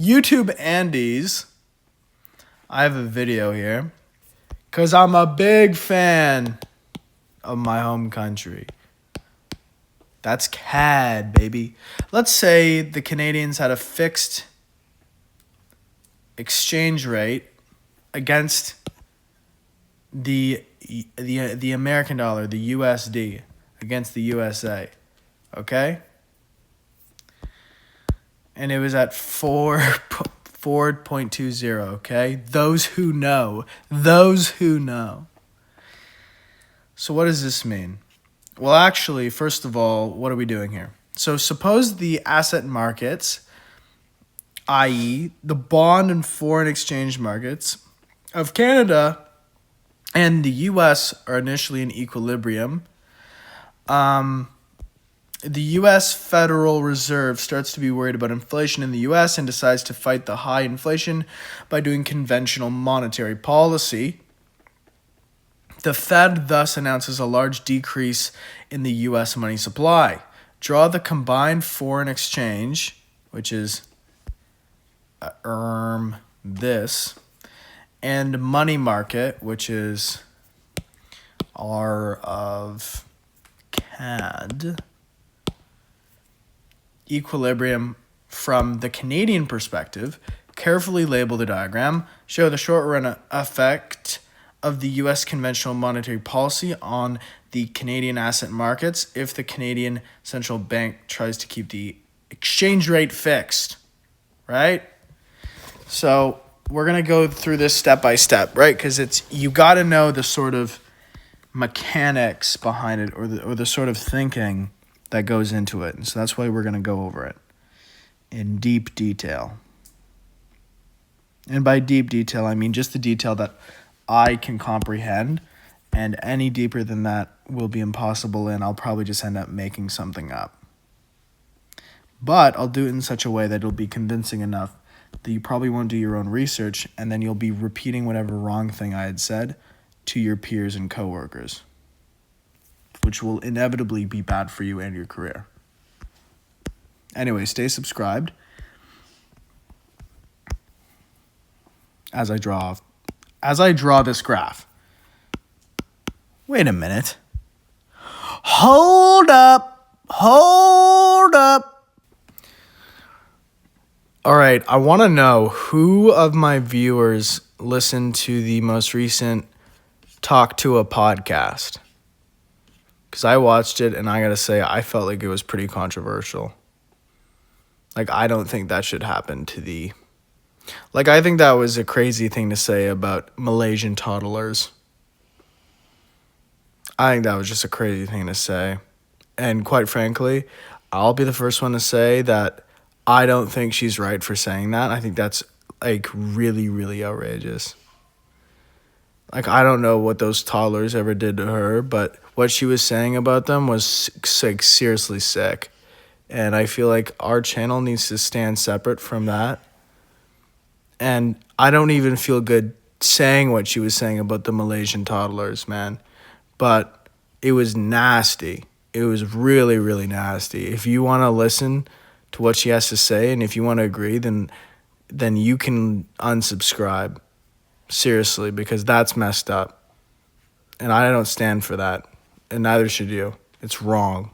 YouTube Andes, I have a video here because I'm a big fan of my home country. That's CAD, baby. Let's say the Canadians had a fixed exchange rate against the American dollar, the USD, against the USA, okay? And it was at 4.20, okay? Those who know. So what does this mean? Well, actually, first of all, what are we doing here? So suppose the asset markets, i.e. the bond and foreign exchange markets of Canada and the U.S. are initially in equilibrium. The U.S. Federal Reserve starts to be worried about inflation in the U.S. and decides to fight the high inflation by doing conventional monetary policy. The Fed thus announces a large decrease in the U.S. money supply. Draw the combined foreign exchange, which is this, and money market, which is R of CAD. Equilibrium from the Canadian perspective. Carefully label the diagram. Show the short-run effect of the U.S. conventional monetary policy on the Canadian asset markets if the Canadian Central Bank tries to keep the exchange rate fixed, right? So we're going to go through this step by step, right? Because you got to know the sort of mechanics behind it or the sort of thinking that goes into it. And so that's why we're going to go over it in deep detail. And by deep detail, I mean just the detail that I can comprehend, and any deeper than that will be impossible, and I'll probably just end up making something up. But I'll do it in such a way that it'll be convincing enough that you probably won't do your own research, and then you'll be repeating whatever wrong thing I had said to your peers and coworkers, which will inevitably be bad for you and your career. Anyway, stay subscribed as I draw this graph. Wait a minute. Hold up. All right, I want to know who of my viewers listened to the most recent Talk Tuah podcast. Because I watched it, and I got to say, I felt like it was pretty controversial. Like, I don't think that should happen to the... Like, I think that was a crazy thing to say about Malaysian toddlers. I think that was just a crazy thing to say. And quite frankly, I'll be the first one to say that I don't think she's right for saying that. I think that's, like, really, really outrageous. Like, I don't know what those toddlers ever did to her, but what she was saying about them was, like, seriously sick. And I feel like our channel needs to stand separate from that. And I don't even feel good saying what she was saying about the Malaysian toddlers, man. But it was nasty. It was really, really nasty. If you want to listen to what she has to say, and if you want to agree, then you can unsubscribe. Seriously, because that's messed up. And I don't stand for that. And neither should you. It's wrong.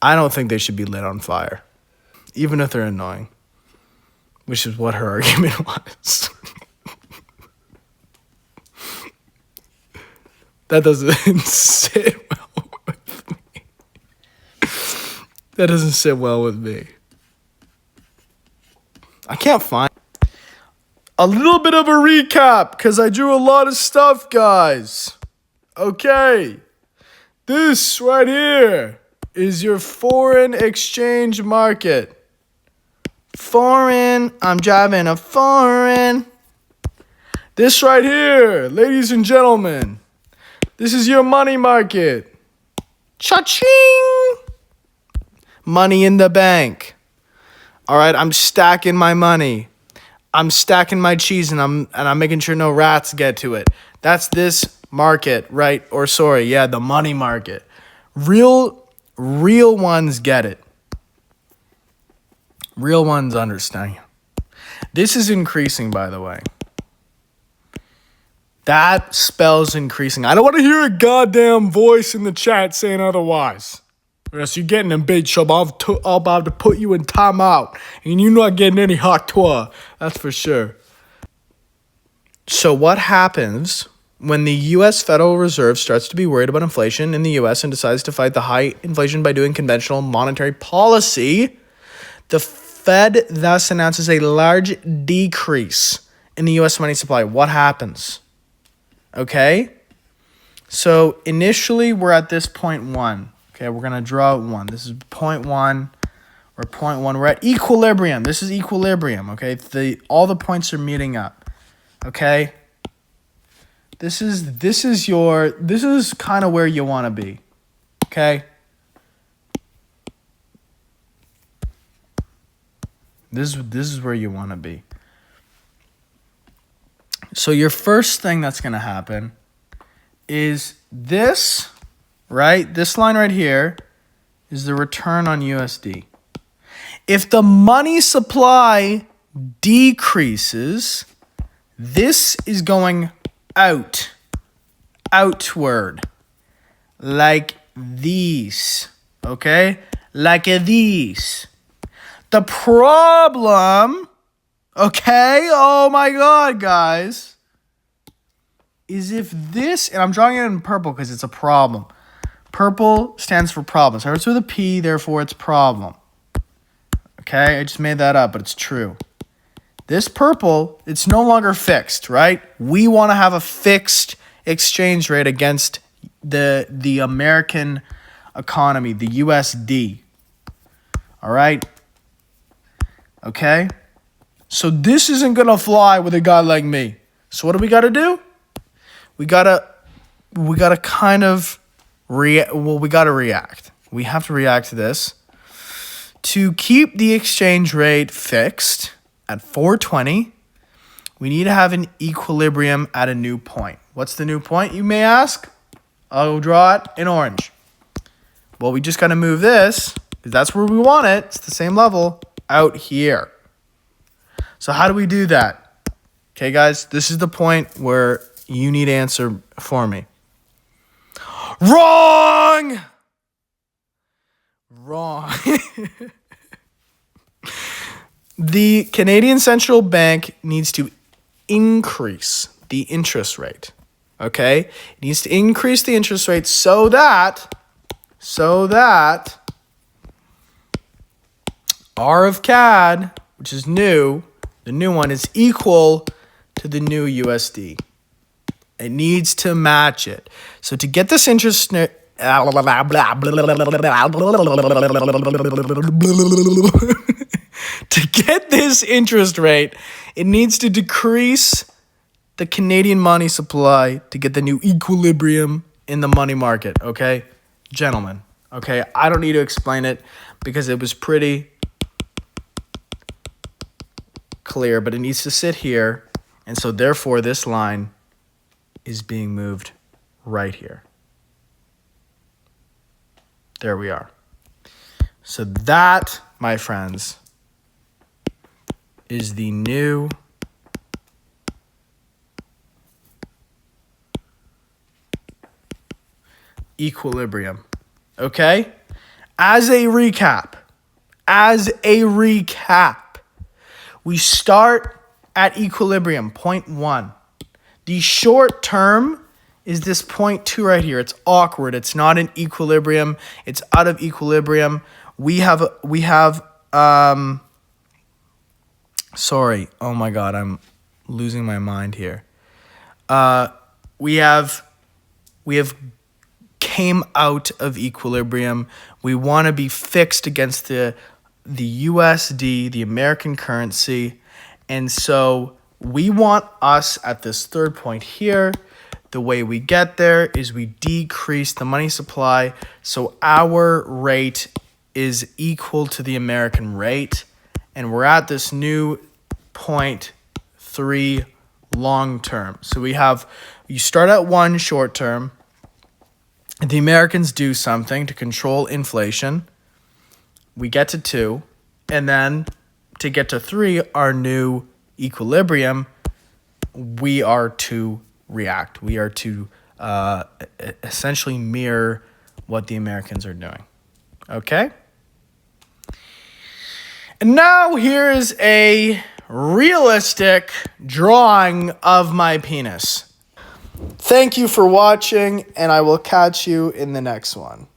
I don't think they should be lit on fire. Even if they're annoying. Which is what her argument was. That doesn't sit well with me. That doesn't sit well with me. I can't find a little bit of a recap because I drew a lot of stuff, guys. Okay. This right here is your foreign exchange market. Foreign. I'm driving a foreign. This right here, ladies and gentlemen. This is your money market. Cha-ching! Money in the bank. All right, I'm stacking my money. I'm stacking my cheese, and I'm making sure no rats get to it. That's this market, right? Or sorry, yeah, the money market. Real ones get it. Real ones understand. This is increasing, by the way. That spells increasing. I don't want to hear a goddamn voice in the chat saying otherwise. Or else you're getting in big trouble. I'm about to put you in timeout. And you're not getting any hot tour. That's for sure. So what happens when the U.S. Federal Reserve starts to be worried about inflation in the U.S. and decides to fight the high inflation by doing conventional monetary policy? The Fed thus announces a large decrease in the U.S. money supply. What happens? Okay? So initially, we're at this point 1. Okay, we're going to draw out 1. This is point 1. We're at point 1. We're at equilibrium. This is equilibrium, okay? All the points are meeting up. Okay? This is kind of where you want to be. Okay? This is where you want to be. So your first thing that's going to happen is this, right? This line right here is the return on USD. If the money supply decreases, this is going outward, like these, okay? Like these. The problem, okay, oh my God, guys, is if this, and I'm drawing it in purple because it's a problem. Purple stands for problem. Starts with a P, therefore it's problem. Okay, I just made that up, but it's true. This purple, it's no longer fixed, right? We want to have a fixed exchange rate against the American economy, the USD. All right? Okay? So this isn't going to fly with a guy like me. So what do we got to do? We got to kind of we got to react. We have to react to this. To keep the exchange rate fixed at 420, we need to have an equilibrium at a new point. What's the new point, you may ask? I'll draw it in orange. Well, we just got to move this, because that's where we want it. It's the same level out here. So how do we do that? Okay, guys, this is the point where you need to answer for me. Wrong! The Canadian Central Bank needs to increase the interest rate. Okay? It needs to increase the interest rate so that R of CAD, which is new, the new one is equal to the new USD. It needs to match it. So to get this interest to get this interest rate, it needs to decrease the Canadian money supply to get the new equilibrium in the money market, okay? Gentlemen, okay? I don't need to explain it because it was pretty clear, but it needs to sit here, and so therefore this line is being moved right here. There we are. So that, my friends, is the new equilibrium. Okay? As a recap, we start at equilibrium, point 1. The short term is this point 2 right here. It's awkward. It's not in equilibrium. It's out of equilibrium. We have sorry. Oh my God, I'm losing my mind here. We have came out of equilibrium. We want to be fixed against the USD, the American currency. And so we want us at this third point here. The way we get there is we decrease the money supply so our rate is equal to the American rate. And we're at this new point 3 long term. So you start at 1 short term. The Americans do something to control inflation. We get to 2. And then to get to 3, our new equilibrium, we are to react. We are to essentially mirror what the Americans are doing. Okay? And now here's a realistic drawing of my penis. Thank you for watching, and I will catch you in the next one.